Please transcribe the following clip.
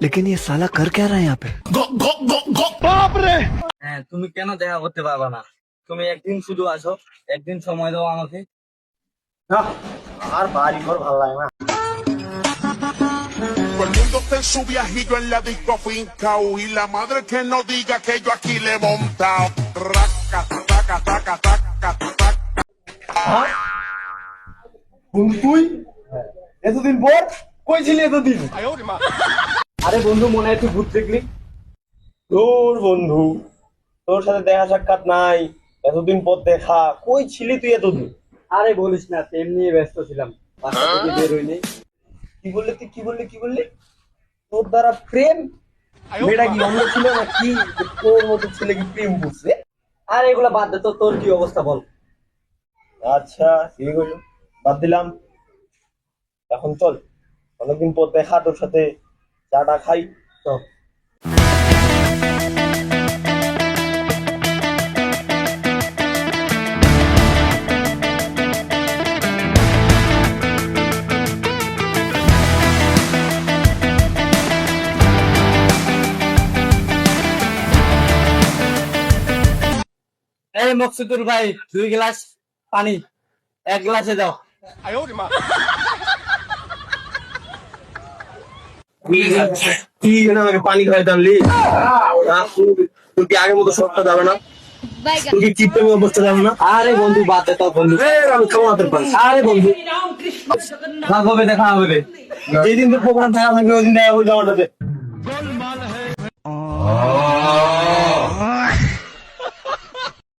लेकिन ये साला कर क्या रहा है यहाँ पे? হ্যাঁ, তুমি কেন দেখা করতে পারবা না? তুমি একদিন শুধু আসো, একদিন সময় দাও আমাকে। আর বাড়ি ঘর ভালো লাগে না। Todo el mundo está en su viajillo en la disco fincao y la madre que no diga que yo aquí le he montado. Raca, taca, taca, taca, taca. তুই এতদিন পর কই ছিলি এতদিন? আরে বন্ধু, মনে হয় তুই ভূত দেখলি। তোর বন্ধু, তোর সাথে দেখা সাক্ষাৎ নাই, এতদিন পর দেখা, কই ছিলি তুই এতদিন? আরে বলিস না, তেমনি ব্যস্ত ছিলাম, বাসা থেকে বের হইনি। কি বললি তুই, কি বললি? তোর দ্বারা প্রেম? মেয়েটা কি অন্য ছিল না কি? তোর মতো ছেলে কি প্রেম করছে? আর এগুলা বাদ দে তো, তোর কি অবস্থা বল। আচ্ছা ঠিক হইলো, বাদ দিলাম। এখন চল, অনেকদিন পর দেখা, তোর সাথে চাটা খাই। চল। এই মকসুদুল ভাই, 2 গ্লাস পানি, 1 গ্লাসে দাও। কি যেন আমাকে পানি খাওয়াইতে আনলি? তোর কি আগের মতো সবটা যাবে না? তোর কি চিপটামি অবস্থা যাবে না? আরে বন্ধু বাদ দে তো বন্ধু। আমি খাবো না তোর পানি। আরে বন্ধু, দেখা হবে। যেদিন তোর প্রোগ্রাম থাকা থাকবে ওই দিন দেখা করলে আমাদের